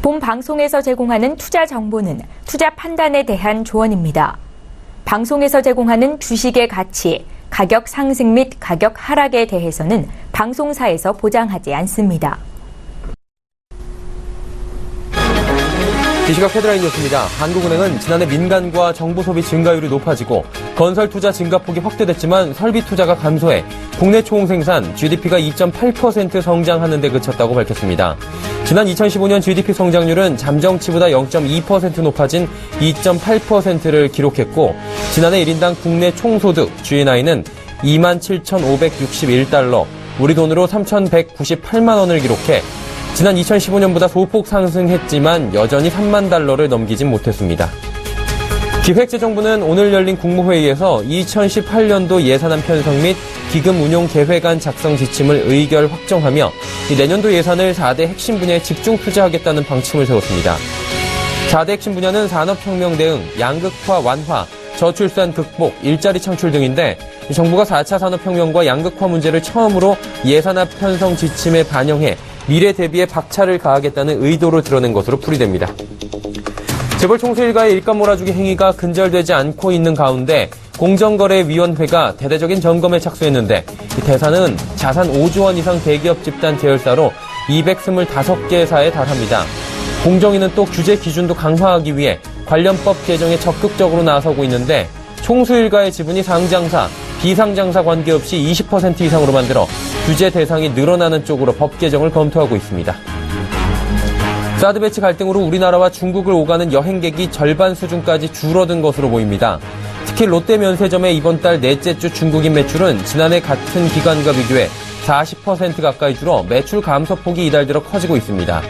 본 방송에서 제공하는 투자 정보는 투자 판단에 대한 조언입니다. 방송에서 제공하는 주식의 가치, 가격 상승 및 가격 하락에 대해서는 방송사에서 보장하지 않습니다. 이 시각 헤드라인 뉴스입니다. 한국은행은 지난해 민간과 정부 소비 증가율이 높아지고 건설 투자 증가폭이 확대됐지만 설비 투자가 감소해 국내 총생산 GDP가 2.8% 성장하는 데 그쳤다고 밝혔습니다. 지난 2015년 GDP 성장률은 잠정치보다 0.2% 높아진 2.8%를 기록했고 지난해 1인당 국내 총소득 GNI는 27,561달러, 우리 돈으로 3,198만 원을 기록해 지난 2015년보다 소폭 상승했지만 여전히 3만 달러를 넘기진 못했습니다. 기획재정부는 오늘 열린 국무회의에서 2018년도 예산안 편성 및 기금 운용 계획안 작성 지침을 의결 확정하며 내년도 예산을 4대 핵심 분야에 집중 투자하겠다는 방침을 세웠습니다. 4대 핵심 분야는 산업혁명 대응, 양극화 완화, 저출산 극복, 일자리 창출 등인데 정부가 4차 산업혁명과 양극화 문제를 처음으로 예산안 편성 지침에 반영해 미래 대비에 박차를 가하겠다는 의도를 드러낸 것으로 풀이됩니다. 재벌 총수 일가의 일감 몰아주기 행위가 근절되지 않고 있는 가운데 공정거래위원회가 대대적인 점검에 착수했는데 대사는 자산 5조 원 이상 대기업 집단 계열사로 225개사에 달합니다. 공정위는 또 규제 기준도 강화하기 위해 관련법 개정에 적극적으로 나서고 있는데 총수 일가의 지분이 상장사, 비상장사 관계없이 20% 이상으로 만들어 규제 대상이 늘어나는 쪽으로 법 개정을 검토하고 있습니다. 사드 배치 갈등으로 우리나라와 중국을 오가는 여행객이 절반 수준까지 줄어든 것으로 보입니다. 특히 롯데 면세점의 이번 달 넷째 주 중국인 매출은 지난해 같은 기간과 비교해 40% 가까이 줄어 매출 감소폭이 이달 들어 커지고 있습니다.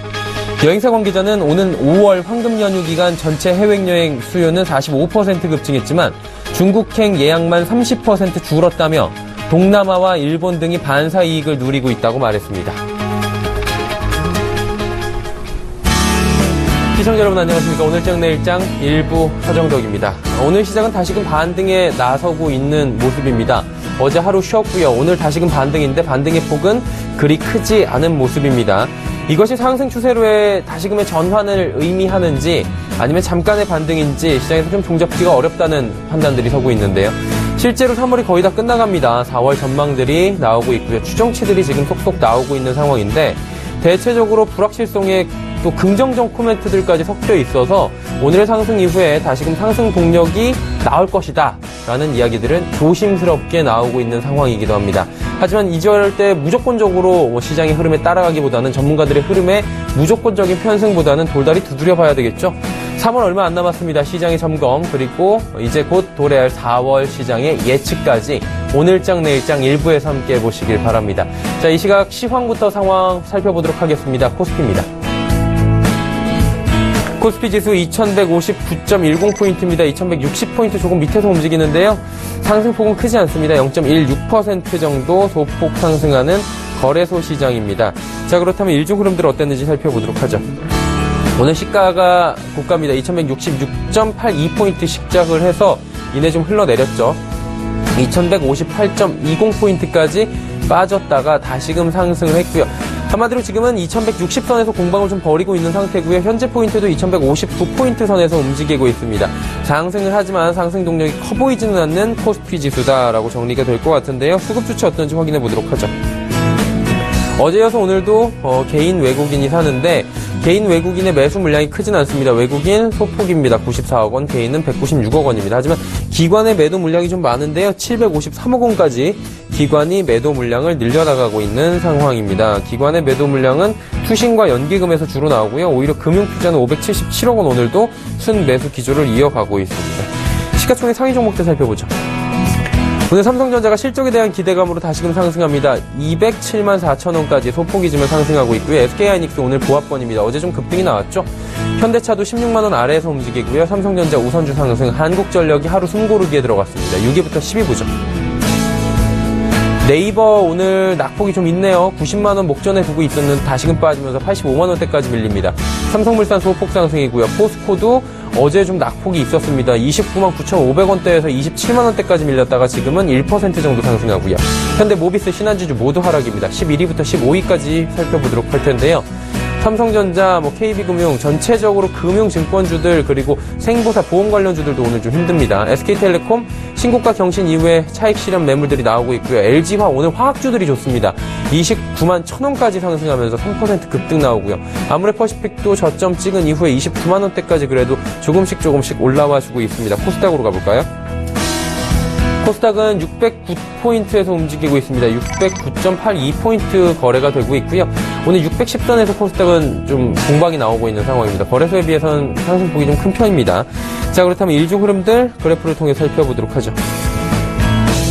여행사 관계자는 오는 5월 황금 연휴 기간 전체 해외여행 수요는 45% 급증했지만 중국행 예약만 30% 줄었다며 동남아와 일본 등이 반사 이익을 누리고 있다고 말했습니다. 시청자 여러분 안녕하십니까. 오늘장 내일장 일부 서정덕입니다. 오늘 시장은 다시금 반등에 나서고 있는 모습입니다. 어제 하루 쉬었고요. 오늘 다시금 반등인데 반등의 폭은 그리 크지 않은 모습입니다. 이것이 상승 추세로의 다시금의 전환을 의미하는지 아니면 잠깐의 반등인지 시장에서 좀 종잡기가 어렵다는 판단들이 서고 있는데요. 실제로 3월이 거의 다 끝나갑니다. 4월 전망들이 나오고 있고요. 추정치들이 지금 속속 나오고 있는 상황인데 대체적으로 불확실성에 또 긍정적 코멘트들까지 섞여 있어서 오늘의 상승 이후에 다시금 상승 동력이 나올 것이다 라는 이야기들은 조심스럽게 나오고 있는 상황이기도 합니다. 하지만 이럴 때 무조건적으로 시장의 흐름에 따라가기보다는 전문가들의 흐름에 무조건적인 편승보다는 돌다리 두드려 봐야 되겠죠. 3월 얼마 안 남았습니다. 시장의 점검 그리고 이제 곧 도래할 4월 시장의 예측까지 오늘장 내일장 일부에서 함께 해보시길 바랍니다. 자, 이 시각 시황부터 상황 살펴보도록 하겠습니다. 코스피입니다. 코스피 지수 2159.10포인트입니다. 2160포인트 조금 밑에서 움직이는데요. 상승폭은 크지 않습니다. 0.16% 정도 소폭 상승하는 거래소 시장입니다. 자, 그렇다면 일중 흐름들 어땠는지 살펴보도록 하죠. 오늘 시가가 고가입니다. 2166.82포인트 시작을 해서 이내 좀 흘러내렸죠. 2158.20포인트까지 빠졌다가 다시금 상승을 했고요. 한마디로 지금은 2160선에서 공방을 좀 벌이고 있는 상태고요. 현재 포인트도 2159포인트 선에서 움직이고 있습니다. 상승을 하지만 상승 동력이 커 보이지는 않는 코스피 지수다라고 정리가 될 것 같은데요. 수급 주체 어떤지 확인해 보도록 하죠. 어제 이어서 오늘도 개인 외국인이 사는데 개인 외국인의 매수 물량이 크진 않습니다. 외국인 소폭입니다. 94억 원, 개인은 196억 원입니다. 하지만 기관의 매도 물량이 좀 많은데요. 753억 원까지 기관이 매도 물량을 늘려나가고 있는 상황입니다. 기관의 매도 물량은 투신과 연기금에서 주로 나오고요. 오히려 금융투자는 577억 원 오늘도 순매수 기조를 이어가고 있습니다. 시가총액 상위 종목들 살펴보죠. 오늘 삼성전자가 실적에 대한 기대감으로 다시금 상승합니다. 207만 4천 원까지 소폭이지만 상승하고 있고요. SK하이닉스 오늘 보합권입니다. 어제 좀 급등이 나왔죠. 현대차도 16만 원 아래에서 움직이고요. 삼성전자 우선주 상승, 한국전력이 하루 숨고르기에 들어갔습니다. 6위부터 10위 보죠. 네이버 오늘 낙폭이 좀 있네요. 90만 원 목전에 두고 있었는데 다시금 빠지면서 85만 원대까지 밀립니다. 삼성물산 소폭 상승이고요. 포스코도 어제 좀 낙폭이 있었습니다. 29만 9,500원대에서 27만 원대까지 밀렸다가 지금은 1% 정도 상승하고요. 현대 모비스 신한지주 모두 하락입니다. 11위부터 15위까지 살펴보도록 할 텐데요. 삼성전자, KB금융, 전체적으로 금융증권주들 그리고 생보사 보험 관련주들도 오늘 좀 힘듭니다. SK텔레콤, 신고가 경신 이후에 차익 실현 매물들이 나오고 있고요. LG화 오늘 화학주들이 좋습니다. 29만 1,000원까지 상승하면서 3% 급등 나오고요. 아모레퍼시픽도 저점 찍은 이후에 29만 원대까지 그래도 조금씩 올라와주고 있습니다. 코스닥으로 가볼까요? 코스닥은 609포인트에서 움직이고 있습니다. 609.82포인트 거래가 되고 있고요. 오늘 610선에서 코스닥은 좀 공방이 나오고 있는 상황입니다. 거래소에 비해서는 상승폭이 좀 큰 편입니다. 자, 그렇다면 일중 흐름들 그래프를 통해 살펴보도록 하죠.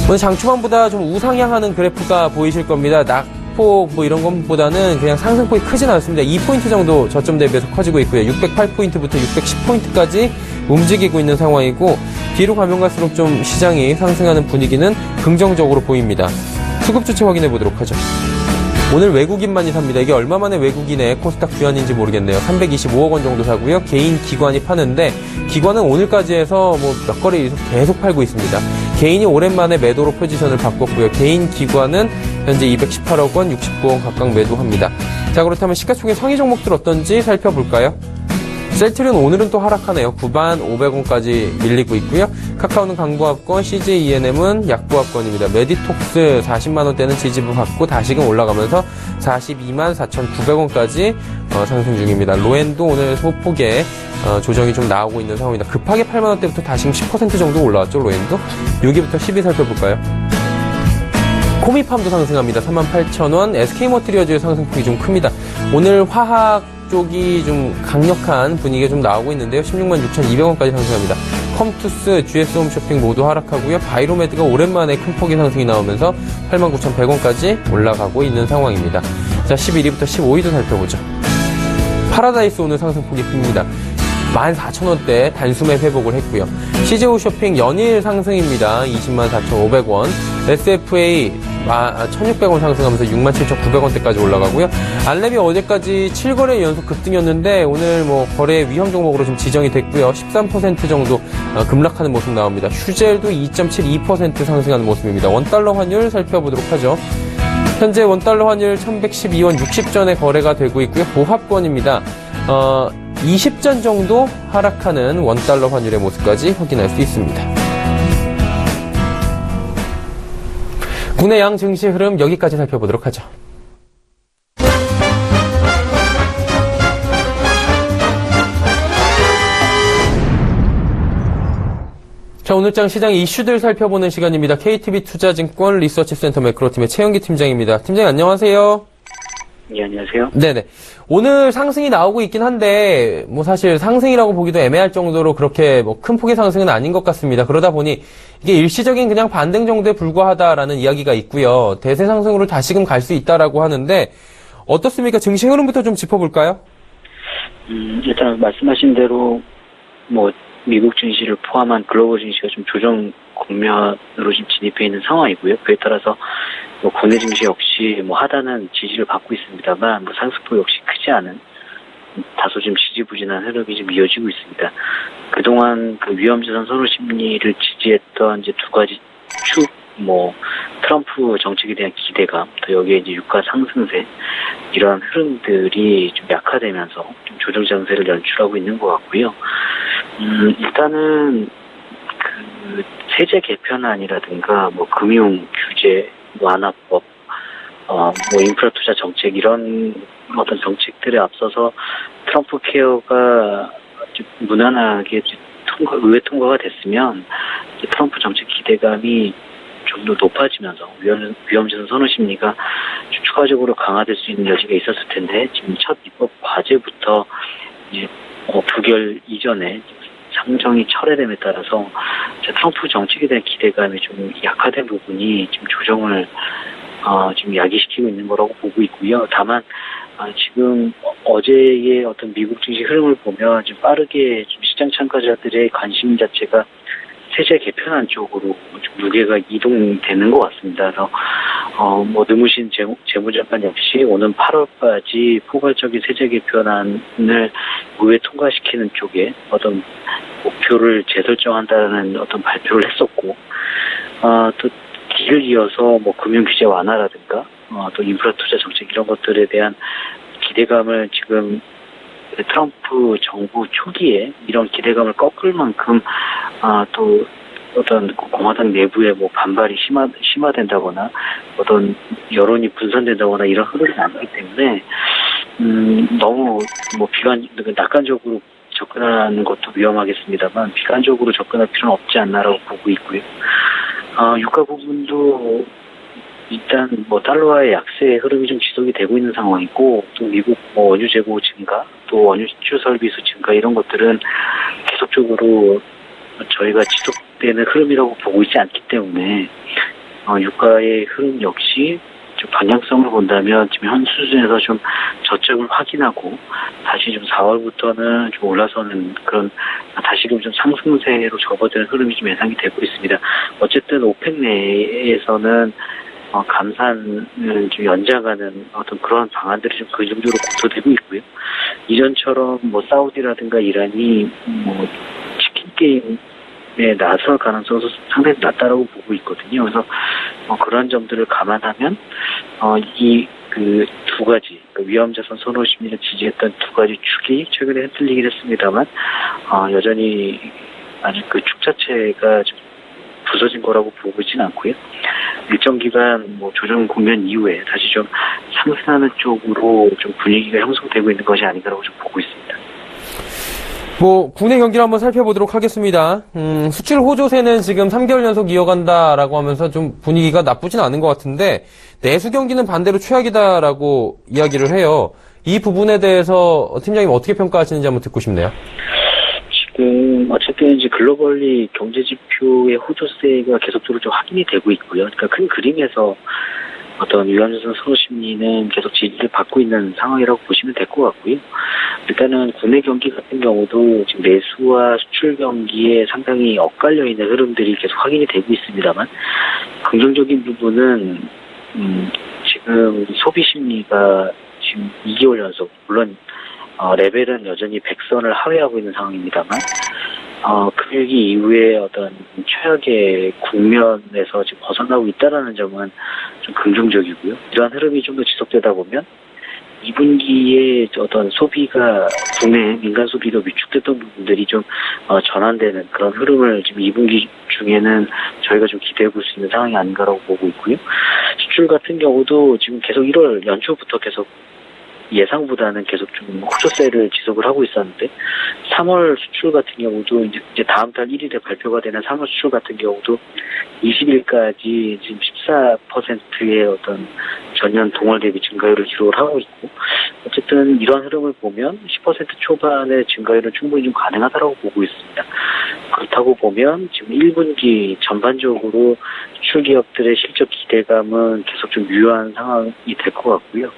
오늘 장초반보다 좀 우상향하는 그래프가 보이실 겁니다. 낙폭 이런 것보다는 그냥 상승폭이 크진 않습니다. 2포인트 정도 저점 대비해서 커지고 있고요. 608포인트부터 610포인트까지 움직이고 있는 상황이고 뒤로 가면 갈수록 좀 시장이 상승하는 분위기는 긍정적으로 보입니다. 수급 주체 확인해 보도록 하죠. 오늘 외국인만이 삽니다. 이게 얼마 만에 외국인의 코스닥 주안인지 모르겠네요. 325억 원 정도 사고요. 개인 기관이 파는데 기관은 오늘까지 해서 몇 거래 계속 팔고 있습니다. 개인이 오랜만에 매도로 포지션을 바꿨고요. 개인 기관은 현재 218억 원, 69억 각각 매도합니다. 자, 그렇다면 시가총액 상위 종목들 어떤지 살펴볼까요? 셀트리온 오늘은 또 하락하네요. 9만 500원까지 밀리고 있고요. 카카오는 강보합권, CJENM은 약보합권입니다. 메디톡스 40만원대는 지지부 받고 다시금 올라가면서 42만 4,900원까지 상승 중입니다. 로엔도 오늘 소폭의 조정이 좀 나오고 있는 상황입니다. 급하게 8만원대부터 다시금 10% 정도 올라왔죠, 로엔도. 6위부터 10위 살펴볼까요? 코미팜도 상승합니다. 38,000원. SK머티리얼즈의 상승폭이 좀 큽니다. 오늘 화학 쪽이 좀 강력한 분위기가 좀 나오고 있는데요. 16만 6,200원까지 상승합니다. 컴투스, GS홈쇼핑 모두 하락하고요. 바이로메드가 오랜만에 큰 폭의 상승이 나오면서 89,100원까지 올라가고 있는 상황입니다. 자, 11위부터 15위도 살펴보죠. 파라다이스 오늘 상승폭이 큽니다. 14,000원대 단숨에 회복을 했고요. CJ홈쇼핑 연일 상승입니다. 20만 4,500원. SFA 1,600원 상승하면서 67,900원대까지 올라가고요. 알렙이 어제까지 7거래 연속 급등이었는데 오늘 거래 위험 종목으로 좀 지정이 됐고요. 13% 정도 급락하는 모습 나옵니다. 휴젤도 2.72% 상승하는 모습입니다. 원달러 환율 살펴보도록 하죠. 현재 원달러 환율 1112원 60전에 거래가 되고 있고요. 보합권입니다. 20전 정도 하락하는 원달러 환율의 모습까지 확인할 수 있습니다. 국내 양 증시 흐름 여기까지 살펴보도록 하죠. 자, 오늘장 시장 이슈들 살펴보는 시간입니다. KTB투자증권 리서치센터 매크로팀의 최영기 팀장입니다. 팀장님 안녕하세요. 네, 안녕하세요. 네네. 오늘 상승이 나오고 있긴 한데, 사실 상승이라고 보기도 애매할 정도로 그렇게 큰 폭의 상승은 아닌 것 같습니다. 그러다 보니 이게 일시적인 그냥 반등 정도에 불과하다라는 이야기가 있고요. 대세 상승으로 다시금 갈 수 있다라고 하는데, 어떻습니까? 증시 흐름부터 좀 짚어볼까요? 일단 말씀하신 대로, 미국 증시를 포함한 글로벌 증시가 좀 조정 국면으로 지금 진입해 있는 상황이고요. 그에 따라서 국내 증시 역시 하단은 지지를 받고 있습니다만 상승폭 역시 크지 않은 다소 좀 지지부진한 흐름이 좀 이어지고 있습니다. 그동안 그 위험자산 선호 심리를 지지했던 이제 두 가지 축, 트럼프 정책에 대한 기대감, 또 여기에 이제 유가 상승세 이러한 흐름들이 좀 약화되면서 좀 조정 장세를 연출하고 있는 것 같고요. 일단은 그 세제 개편안이라든가 금융 규제 완화법, 인프라 투자 정책 이런 어떤 정책들에 앞서서 트럼프 케어가 좀 무난하게 의회 통과가 됐으면 트럼프 정책 기대감이 좀 더 높아지면서 위험자산 선호 심리가 좀 추가적으로 강화될 수 있는 여지가 있었을 텐데 지금 첫 입법 과제부터 이제 부결 이전에 상정이 철회됨에 따라서 트럼프 정책에 대한 기대감이 좀 약화된 부분이 지금 조정을 지금 야기시키고 있는 거라고 보고 있고요. 다만 지금 어제의 어떤 미국 증시 흐름을 보면 좀 빠르게 좀 시장 참가자들의 관심 자체가 세제 개편안 쪽으로 좀 무게가 이동되는 것 같습니다. 그래서 느무신 재무장관 역시 오는 8월까지 포괄적인 세제 개편안을 의회 통과시키는 쪽에 어떤 목표를 재설정한다는 어떤 발표를 했었고, 또 뒤를 이어서 금융 규제 완화라든가 또 인프라 투자 정책 이런 것들에 대한 기대감을 지금 트럼프 정부 초기에 이런 기대감을 꺾을 만큼 또 어떤 공화당 내부에 뭐 반발이 심화된다거나 어떤 여론이 분산된다거나 이런 흐름이 아니기 때문에 너무 뭐 낙관적으로 접근하는 것도 위험하겠습니다만 비관적으로 접근할 필요는 없지 않나라고 보고 있고요. 유가 부분도 일단 뭐 달러화의 약세 흐름이 좀 지속이 되고 있는 상황이고 또 미국 뭐 원유 재고 증가 또 원유 수출 설비수 증가 이런 것들은 계속적으로 저희가 지속되는 흐름이라고 보고 있지 않기 때문에 유가의 흐름 역시 좀 방향성을 본다면 지금 현 수준에서 좀 저점을 확인하고 다시 좀 4월부터는 좀 올라서는 그런 다시금 좀 상승세로 접어드는 흐름이 좀 예상이 되고 있습니다. 어쨌든 오펙 내에서는 감산을 좀 연장하는 어떤 그런 방안들이 좀 근본적으로 검토되고 있고요. 이전처럼 뭐 사우디라든가 이란이 뭐 치킨 게임에 나설 가능성도 상당히 낮다라고 보고 있거든요. 그래서 그런 점들을 감안하면 이 그 두 가지 위험자산 선호 심리를 지지했던 두 가지 축이 최근에 흔들리긴 했습니다만 여전히 아직 그 축 자체가 좀 부서진 거라고 보고 있지는 않고요. 일정 기간 뭐 조정 국면 이후에 다시 좀 상승하는 쪽으로 좀 분위기가 형성되고 있는 것이 아닌가라고 좀 보고 있습니다. 뭐 국내 경기를 한번 살펴보도록 하겠습니다. 수출 호조세는 지금 3개월 연속 이어간다라고 하면서 좀 분위기가 나쁘진 않은 것 같은데 내수 경기는 반대로 최악이다라고 이야기를 해요. 이 부분에 대해서 팀장님 어떻게 평가하시는지 한번 듣고 싶네요. 지금 어쨌든 이제 글로벌리 경제 지표의 호조세가 계속적으로 좀 확인이 되고 있고요. 그러니까 큰 그림에서 어떤 위험자산 선호 심리는 계속 지지를 받고 있는 상황이라고 보시면 될 것 같고요. 일단은 국내 경기 같은 경우도 지금 내수와 수출 경기에 상당히 엇갈려 있는 흐름들이 계속 확인이 되고 있습니다만 긍정적인 부분은 지금 소비 심리가 지금 2개월 연속 물론 레벨은 여전히 100선을 하회하고 있는 상황입니다만 금융위기 이후에 어떤 최악의 국면에서 지금 벗어나고 있다라는 점은 좀 긍정적이고요. 이러한 흐름이 좀 더 지속되다 보면 2분기에 어떤 소비가 국내 민간 소비가 위축됐던 부분들이 좀 전환되는 그런 흐름을 지금 2분기 중에는 저희가 좀 기대해 볼 수 있는 상황이 아닌가라고 보고 있고요. 수출 같은 경우도 지금 계속 1월 연초부터 계속 예상보다는 계속 좀 호조세를 지속을 하고 있었는데 3월 수출 같은 경우도 이제 다음 달 1일에 발표가 되는 3월 수출 같은 경우도 20일까지 지금 14%의 어떤 전년 동월 대비 증가율을 기록을 하고 있고 어쨌든 이런 흐름을 보면 10% 초반의 증가율은 충분히 좀 가능하다고 보고 있습니다. 그렇다고 보면 지금 1분기 전반적으로 수출 기업들의 실적 기대감은 계속 좀 유효한 상황이 될 것 같고요.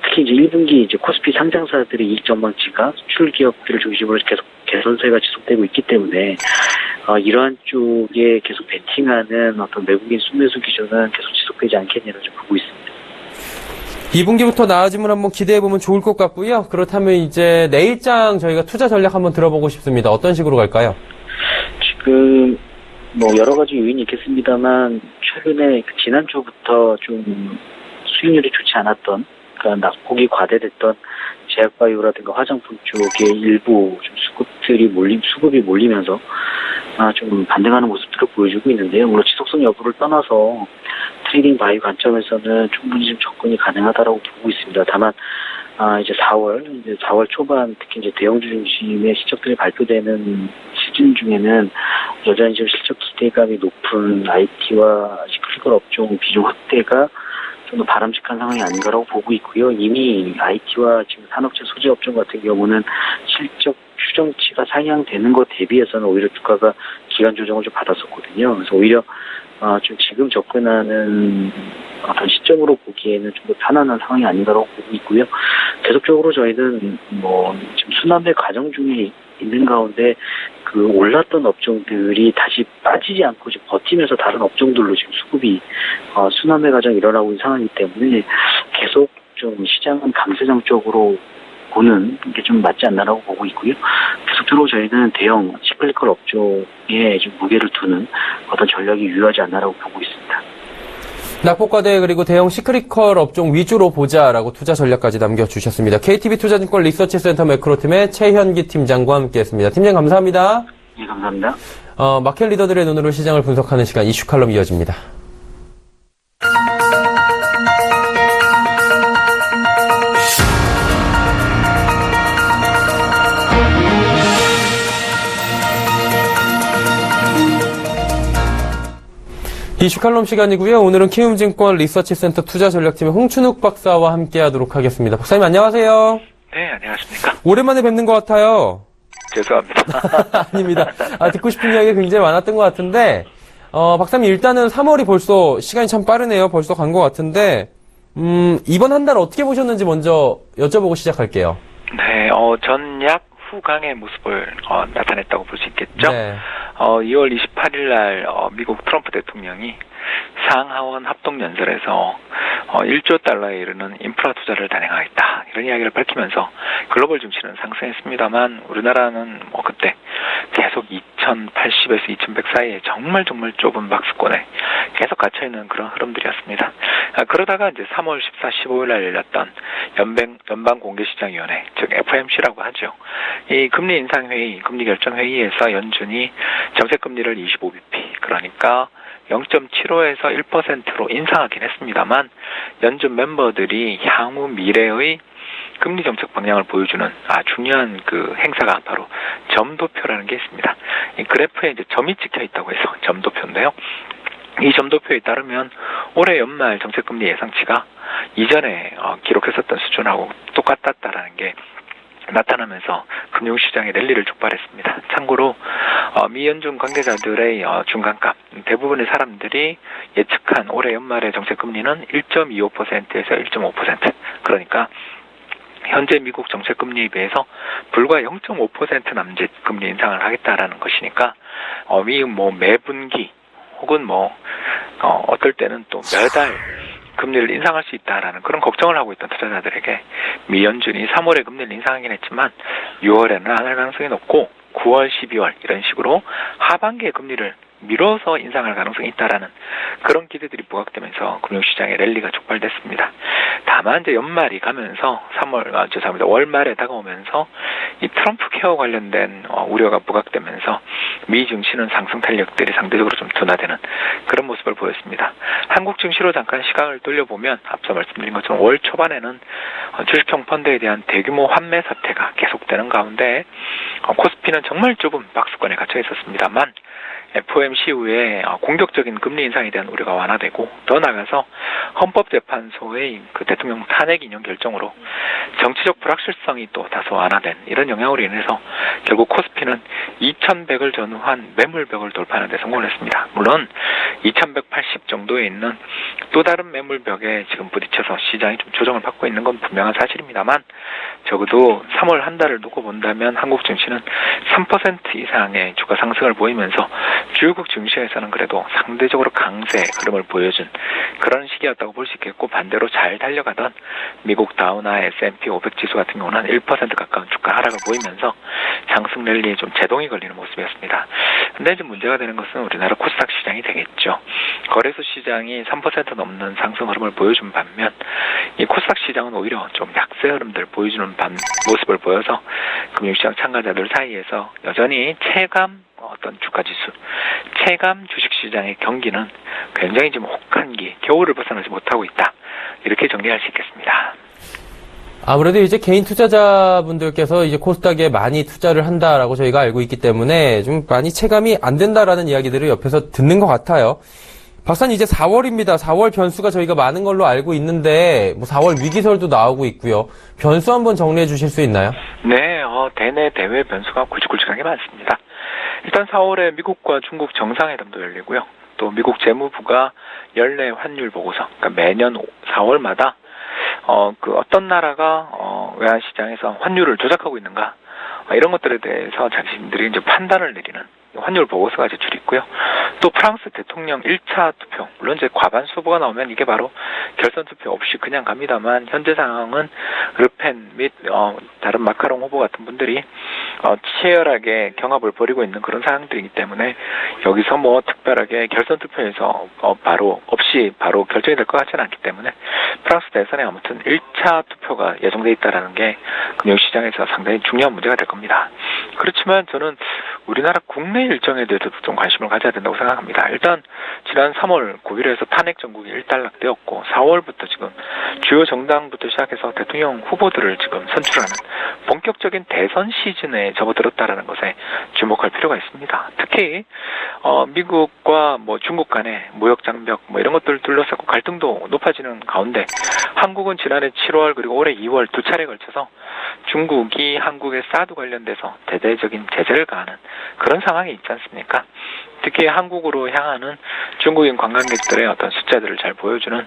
특히 이제 1분기 이제 코스피 상장사들의 이익 전망치가 수출 기업들을 중심으로 계속 개선세가 지속되고 있기 때문에 이러한 쪽에 계속 베팅하는 어떤 외국인 순매수 기조는 계속 지속되지 않겠냐는 좀 보고 있습니다. 2분기부터 나아짐을 한번 기대해보면 좋을 것 같고요. 그렇다면 이제 내일장 저희가 투자 전략 한번 들어보고 싶습니다. 어떤 식으로 갈까요? 지금 뭐 여러 가지 요인이 있겠습니다만 최근에 지난 주부터 좀 수익률이 좋지 않았던 그러니까 낙폭이 과대됐던 제약바이오라든가 화장품 쪽에 일부 좀 수급이 몰리면서 좀 반등하는 모습들을 보여주고 있는데요. 물론 지속성 여부를 떠나서 트레이딩 바이 관점에서는 충분히 좀 접근이 가능하다라고 보고 있습니다. 다만 이제 4월 초반 특히 이제 대형주 중심의 실적들이 발표되는 시즌 중에는 여전히 좀 실적 기대감이 높은 IT와 시크릿 업종 비중 확대가 좀 더 바람직한 상황이 아닌가라고 보고 있고요. 이미 IT와 지금 산업재 소재 업종 같은 경우는 실적 추정치가 상향되는 것 대비해서는 오히려 주가가 기간 조정을 좀 받았었거든요. 그래서 오히려 좀 지금 접근하는 어떤 시점으로 보기에는 좀 더 편안한 상황이 아닌가라고 보고 있고요. 계속적으로 저희는 뭐 지금 순환매 과정 중에 있는 가운데 그 올랐던 업종들이 다시 빠지지 않고 지금 버티면서 다른 업종들로 지금 수급이 순환매 과정이 일어나고 있는 상황이기 때문에 계속 좀 시장은 강세장 쪽으로 보는 게 좀 맞지 않나라고 보고 있고요. 계속적으로 저희는 대형 시클리컬 업종에 좀 무게를 두는 어떤 전략이 유효하지 않나라고 보고 있습니다. 낙폭과대 그리고 대형 시크릿컬 업종 위주로 보자라고 투자 전략까지 남겨주셨습니다. KTB 투자증권 리서치센터 매크로팀의 최현기 팀장과 함께했습니다. 팀장 감사합니다. 예, 감사합니다. 마켓 리더들의 눈으로 시장을 분석하는 시간 이슈 칼럼 이어집니다. 이슈 칼럼 시간이고요. 오늘은 키움증권 리서치센터 투자전략팀의 홍춘욱 박사와 함께하도록 하겠습니다. 박사님 안녕하세요. 네, 안녕하십니까. 오랜만에 뵙는 것 같아요. 죄송합니다. 아닙니다. 듣고 싶은 이야기가 굉장히 많았던 것 같은데, 박사님 일단은 3월이 벌써 시간이 참 빠르네요. 벌써 간 것 같은데, 이번 한 달 어떻게 보셨는지 먼저 여쭤보고 시작할게요. 네, 전약 후강의 모습을 나타냈다고 볼 수 있겠죠. 네. 2월 28일 날 미국 트럼프 대통령이 상하원 합동연설에서 1조 달러에 이르는 인프라 투자를 단행하겠다 이런 이야기를 밝히면서 글로벌 증시는 상승했습니다만 우리나라는 그때 계속 2080에서 2100 사이에 정말 좁은 박스권에 계속 갇혀있는 그런 흐름들이었습니다. 그러다가 이제 3월 14, 15일 날 열렸던 연방공개시장위원회 즉 FOMC라고 하죠. 이 금리 인상회의, 금리 결정회의에서 연준이 정책금리를 25bp 그러니까 0.75에서 1%로 인상하긴 했습니다만 연준 멤버들이 향후 미래의 금리 정책 방향을 보여주는 중요한 그 행사가 바로 점도표라는 게 있습니다. 이 그래프에 이제 점이 찍혀 있다고 해서 점도표인데요. 이 점도표에 따르면 올해 연말 정책금리 예상치가 이전에 기록했었던 수준하고 똑같았다라는 게 나타나면서 금융시장의 랠리를 촉발했습니다. 참고로 미 연준 관계자들의 중간값 대부분의 사람들이 예측한 올해 연말의 정책금리는 1.25%에서 1.5% 그러니까 현재 미국 정책금리에 비해서 불과 0.5% 남짓 금리 인상을 하겠다라는 것이니까 매분기 혹은 어떨 때는 또 매달 금리를 인상할 수 있다라는 그런 걱정을 하고 있던 투자자들에게 미 연준이 3월에 금리를 인상하긴 했지만 6월에는 안 할 가능성이 높고 9월, 12월 이런 식으로 하반기에 금리를 미뤄서 인상할 가능성이 있다라는 그런 기대들이 부각되면서 금융시장의 랠리가 촉발됐습니다. 다만 이제 연말이 가면서 월 말에 다가오면서 이 트럼프 케어 관련된 우려가 부각되면서 미 증시는 상승 탄력들이 상대적으로 좀 둔화되는 그런 모습을 보였습니다. 한국 증시로 잠깐 시각을 돌려보면 앞서 말씀드린 것처럼 월 초반에는 주식형 펀드에 대한 대규모 환매 사태가 계속되는 가운데 코스피는 정말 좁은 박스권에 갇혀 있었습니다만 FOMC 이후에 공격적인 금리 인상에 대한 우려가 완화되고 더 나아가서 헌법재판소의 그 대통령 탄핵 인용 결정으로 정치적 불확실성이 또 다소 완화된 이런 영향으로 인해서 결국 코스피는 2100을 전후한 매물벽을 돌파하는 데 성공을 했습니다. 물론 2180 정도에 있는 또 다른 매물벽에 지금 부딪혀서 시장이 좀 조정을 받고 있는 건 분명한 사실입니다만 적어도 3월 한 달을 놓고 본다면 한국 증시는 3% 이상의 주가 상승을 보이면서 주요국 증시에서는 그래도 상대적으로 강세 흐름을 보여준 그런 시기였다고 볼 수 있겠고 반대로 잘 달려가던 미국 다우나 S&P 500 지수 같은 경우는 1% 가까운 주가 하락을 보이면서 상승 랠리에 좀 제동이 걸리는 모습이었습니다. 근데 이제 문제가 되는 것은 우리나라 코스닥 시장이 되겠죠. 거래소 시장이 3% 넘는 상승 흐름을 보여준 반면 이 코스닥 시장은 오히려 좀 약세 흐름들 보여주는 모습을 보여서 금융시장 참가자들 사이에서 여전히 체감 주가지수, 체감 주식시장의 경기는 굉장히 지금 혹한기, 겨울을 벗어나지 못하고 있다. 이렇게 정리할 수 있겠습니다. 아무래도 이제 개인 투자자분들께서 이제 코스닥에 많이 투자를 한다라고 저희가 알고 있기 때문에 좀 많이 체감이 안 된다라는 이야기들을 옆에서 듣는 것 같아요. 박사님 이제 4월입니다. 4월 변수가 저희가 많은 걸로 알고 있는데 4월 위기설도 나오고 있고요. 변수 한번 정리해 주실 수 있나요? 네, 대내 대외 변수가 굵직굵직하게 많습니다. 일단 4월에 미국과 중국 정상회담도 열리고요. 또 미국 재무부가 연내 환율 보고서, 그러니까 매년 4월마다 어떤 나라가 외환시장에서 환율을 조작하고 있는가 이런 것들에 대해서 자신들이 이제 판단을 내리는 환율 보고서가 제출있고요. 또 프랑스 대통령 1차 투표, 물론 이제 과반수 후보가 나오면 이게 바로 결선 투표 없이 그냥 갑니다만 현재 상황은 르펜 및 다른 마카롱 후보 같은 분들이 치열하게 경합을 벌이고 있는 그런 상황들이기 때문에 여기서 뭐 특별하게 결선 투표에서 바로 결정이 될 것 같지는 않기 때문에 프랑스 대선에 아무튼 1차 투표가 예정돼 있다라는 게 금융시장에서 상당히 중요한 문제가 될 겁니다. 그렇지만 저는 우리나라 국내 일정에 대해서도 좀 관심을 가져야 된다고 생각합니다. 일단 지난 3월 9일에서 탄핵 정국이 일단락되었고 4월부터 지금 주요 정당부터 시작해서 대통령 후보들을 지금 선출하는 본격적인 대선 시즌에 접어들었다라는 것에 주목할 필요가 있습니다. 특히 미국과 뭐 중국 간의 무역 장벽 뭐 이런 것들을 둘러싸고 갈등도 높아지는 가운데 한국은 지난해 7월 그리고 올해 2월 두 차례에 걸쳐서 중국이 한국의 사드 관련돼서 대대적인 제재를 가하는 그런 상황이 있지 않습니까? 특히 한국으로 향하는 중국인 관광객들의 어떤 숫자들을 잘 보여주는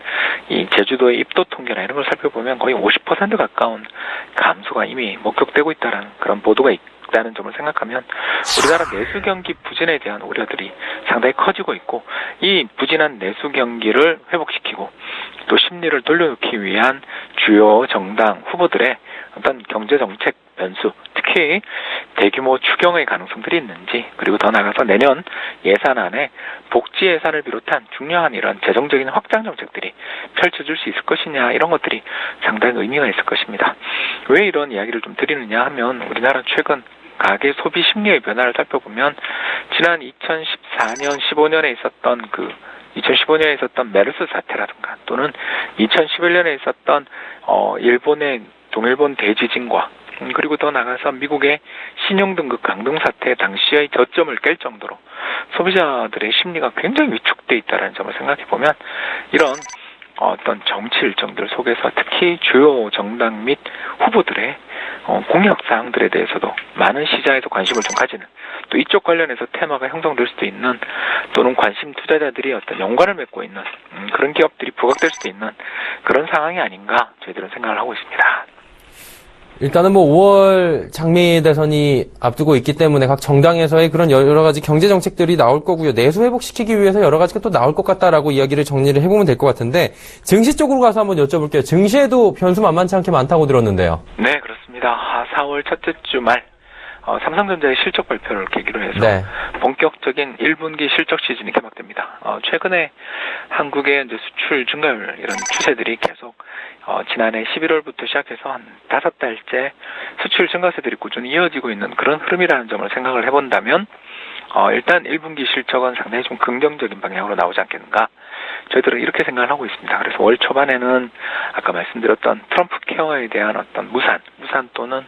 이 제주도의 입도 통계나 이런 걸 살펴보면 거의 50% 가까운 감소가 이미 목격되고 있다는 그런 보도가 있다는 점을 생각하면 우리나라 내수 경기 부진에 대한 우려들이 상당히 커지고 있고 이 부진한 내수 경기를 회복시키고 또 심리를 돌려놓기 위한 주요 정당 후보들의 어떤 경제 정책 변수, 특히 대규모 추경의 가능성들이 있는지, 그리고 더 나아가서 내년 예산안에 복지 예산을 비롯한 중요한 이런 재정적인 확장 정책들이 펼쳐질 수 있을 것이냐, 이런 것들이 상당히 의미가 있을 것입니다. 왜 이런 이야기를 좀 드리느냐 하면 우리나라 최근 가계 소비 심리의 변화를 살펴보면 지난 2014년, 15년에 있었던 2015년에 있었던 메르스 사태라든가 또는 2011년에 있었던 일본의 동일본 대지진과 그리고 더 나가서 미국의 신용등급 강등 사태 당시의 저점을 깰 정도로 소비자들의 심리가 굉장히 위축돼 있다는 점을 생각해 보면 이런 어떤 정치 일정들 속에서 특히 주요 정당 및 후보들의 공약 사항들에 대해서도 많은 시장에서 관심을 좀 가지는 또 이쪽 관련해서 테마가 형성될 수도 있는 또는 관심 투자자들이 어떤 연관을 맺고 있는 그런 기업들이 부각될 수도 있는 그런 상황이 아닌가 저희들은 생각을 하고 있습니다. 일단은 뭐 5월 장미 대선이 앞두고 있기 때문에 각 정당에서의 그런 여러 가지 경제 정책들이 나올 거고요. 내수 회복시키기 위해서 여러 가지가 또 나올 것 같다라고 이야기를 정리를 해보면 될 것 같은데 증시 쪽으로 가서 한번 여쭤볼게요. 증시에도 변수 만만치 않게 많다고 들었는데요. 네, 그렇습니다. 4월 첫째 주 말 삼성전자의 실적 발표를 계기로 해서 네. 본격적인 1분기 실적 시즌이 개막됩니다. 최근에 한국의 이제 수출 증가율 이런 추세들이 계속 지난해 11월부터 시작해서 한 5달째 수출 증가세들이 꾸준히 이어지고 있는 그런 흐름이라는 점을 생각을 해본다면 일단 1분기 실적은 상당히 좀 긍정적인 방향으로 나오지 않겠는가 저희들은 이렇게 생각을 하고 있습니다. 그래서 월 초반에는 아까 말씀드렸던 트럼프 케어에 대한 어떤 무산 또는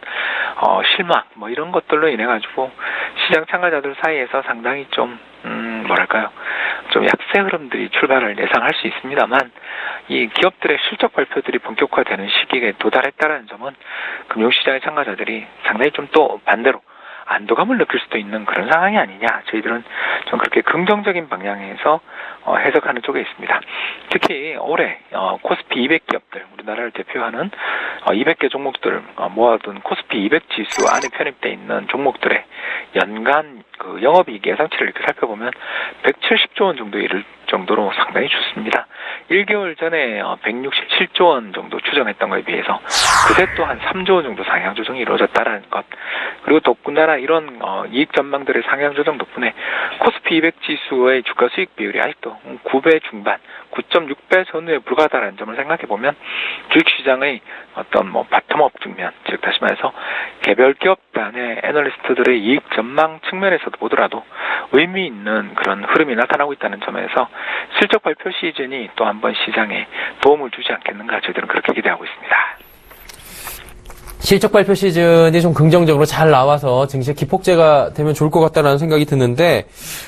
실망 뭐 이런 것들로 인해 가지고 시장 참가자들 사이에서 상당히 좀 좀 약세 흐름들이 출발을 예상할 수 있습니다만 이 기업들의 실적 발표들이 본격화되는 시기에 도달했다는 점은 금융시장의 참가자들이 상당히 좀 또 반대로 안도감을 느낄 수도 있는 그런 상황이 아니냐 저희들은 좀 그렇게 긍정적인 방향에서 해석하는 쪽에 있습니다. 특히 올해 코스피 200 기업들 우리나라를 대표하는 200개 종목들 모아둔 코스피 200 지수 안에 편입되어 있는 종목들의 연간 그 영업이익 예상치를 이렇게 살펴보면 170조 원 정도 이를 정도로 상당히 좋습니다. 1개월 전에 167조 원 정도 추정했던 것에 비해서 그새 또 한 3조 원 정도 상향 조정이 이루어졌다는 것. 그리고 더군다나 이런 이익 전망들의 상향 조정 덕분에 코스피 200 지수의 주가 수익 비율이 아직도 9배 중반, 9.6배 선후에 불과하다는 점을 생각해 보면 주식시장의 어떤 바텀업 측면, 즉 다시 말해서 개별 기업 단의 애널리스트들의 이익 전망 측면에서도 보더라도 의미 있는 그런 흐름이 나타나고 있다는 점에서 실적 발표 시즌이 또 한 번 시장에 도움을 주지 않겠는가 저희들은 그렇게 기대하고 있습니다. 실적 발표 시즌이 좀 긍정적으로 잘 나와서 증시에 기폭제가 되면 좋을 것 같다라는 생각이 드는데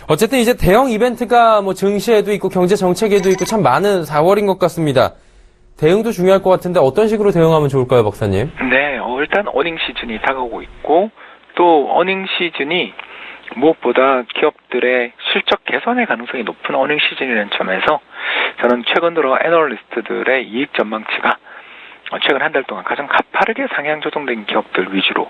어쨌든 이제 대형 이벤트가 뭐 증시에도 있고 경제 정책에도 있고 참 많은 4월인 것 같습니다. 대응도 중요할 것 같은데 어떤 식으로 대응하면 좋을까요, 박사님? 네, 일단 어닝 시즌이 다가오고 있고 또 어닝 시즌이 무엇보다 기업들의 실적 개선의 가능성이 높은 어닝 시즌이라는 점에서 저는 최근 들어 애널리스트들의 이익 전망치가 최근 한 달 동안 가장 가파르게 상향 조정된 기업들 위주로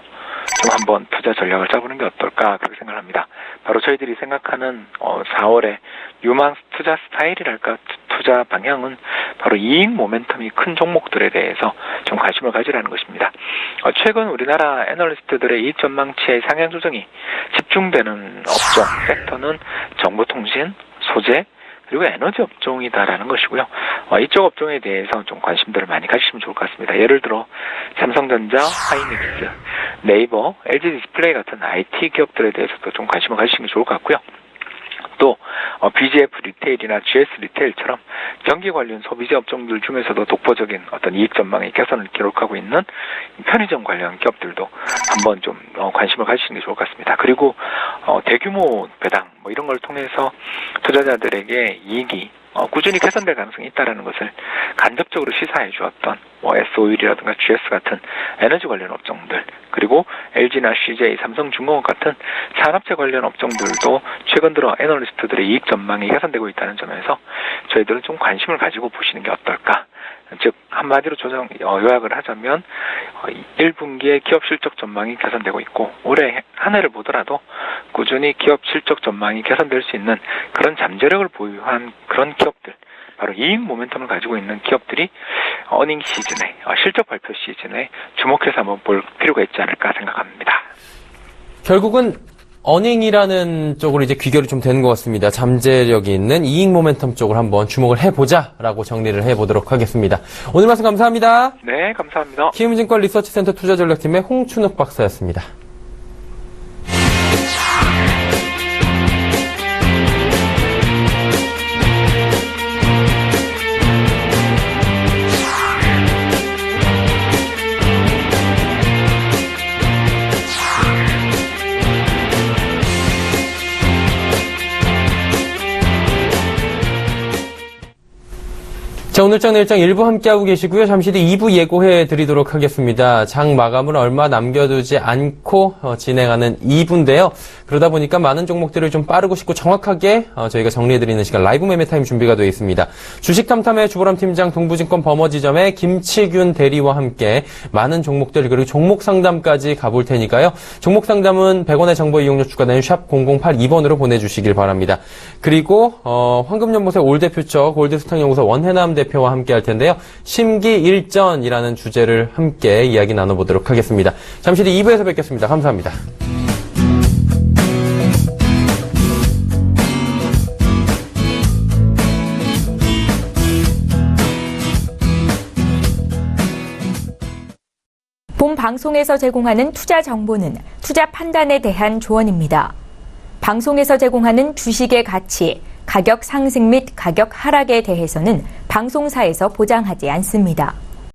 좀 한번 투자 전략을 짜보는 게 어떨까 그렇게 생각을 합니다. 바로 저희들이 생각하는 4월에 유망 투자 스타일이랄까 투자 방향은 바로 이익 모멘텀이 큰 종목들에 대해서 좀 관심을 가지라는 것입니다. 최근 우리나라 애널리스트들의 이익 전망치의 상향 조정이 집중되는 업종, 섹터는 정보통신, 소재, 그리고 에너지 업종이다라는 것이고요. 이쪽 업종에 대해서 좀 관심들을 많이 가지시면 좋을 것 같습니다. 예를 들어 삼성전자, 하이닉스, 네이버, LG 디스플레이 같은 IT 기업들에 대해서도 좀 관심을 가지시는 게 좋을 것 같고요. 또 BGF 리테일이나 GS 리테일처럼 경기 관련 소비재 업종들 중에서도 독보적인 어떤 이익 전망의 개선을 기록하고 있는 편의점 관련 기업들도 한번 좀 관심을 가지시는 게 좋을 것 같습니다. 그리고 대규모 배당 뭐 이런 걸 통해서 투자자들에게 이익이 꾸준히 개선될 가능성이 있다는 것을 간접적으로 시사해 주었던 S-오일이라든가 GS 같은 에너지 관련 업종들, 그리고 LG나 CJ, 삼성중공업 같은 산업재 관련 업종들도 최근 들어 애널리스트들의 이익 전망이 개선되고 있다는 점에서 저희들은 좀 관심을 가지고 보시는 게 어떨까. 즉 한마디로 요약을 하자면 1분기에 기업 실적 전망이 개선되고 있고 올해 한 해를 보더라도 꾸준히 기업 실적 전망이 개선될 수 있는 그런 잠재력을 보유한 그런 기업들, 바로 이익 모멘텀을 가지고 있는 기업들이 어닝 시즌에, 실적 발표 시즌에 주목해서 한번 볼 필요가 있지 않을까 생각합니다. 결국은 어닝이라는 쪽으로 이제 귀결이 좀 되는 것 같습니다. 잠재력이 있는 이익 모멘텀 쪽을 한번 주목을 해보자라고 정리를 해보도록 하겠습니다. 오늘 말씀 감사합니다. 네, 감사합니다. 키움증권 리서치센터 투자전략팀의 홍춘욱 박사였습니다. 자, 오늘장 내일장 1부 함께하고 계시고요. 잠시 뒤 2부 예고해 드리도록 하겠습니다. 장 마감을 얼마 남겨두지 않고 진행하는 2부인데요. 그러다 보니까 많은 종목들을 좀 빠르고 쉽고 정확하게 저희가 정리해드리는 시간 라이브 매매 타임 준비가 되어 있습니다. 주식탐탐의 주보람 팀장, 동부증권 범어지점의 김치균 대리와 함께 많은 종목들 그리고 종목 상담까지 가볼 테니까요. 종목 상담은 100원의 정보 이용료 추가되는 샵 0082번으로 보내주시길 바랍니다. 그리고 황금연못의 올대표처 골드스탁연구소 원해남 대표와 함께 할 텐데요. 심기일전이라는 주제를 함께 이야기 나눠보도록 하겠습니다. 잠시 뒤 2부에서 뵙겠습니다. 감사합니다. 본 방송에서 제공하는 투자 정보는 투자 판단에 대한 조언입니다. 방송에서 제공하는 주식의 가치, 가격 상승 및 가격 하락에 대해서는 방송사에서 보장하지 않습니다.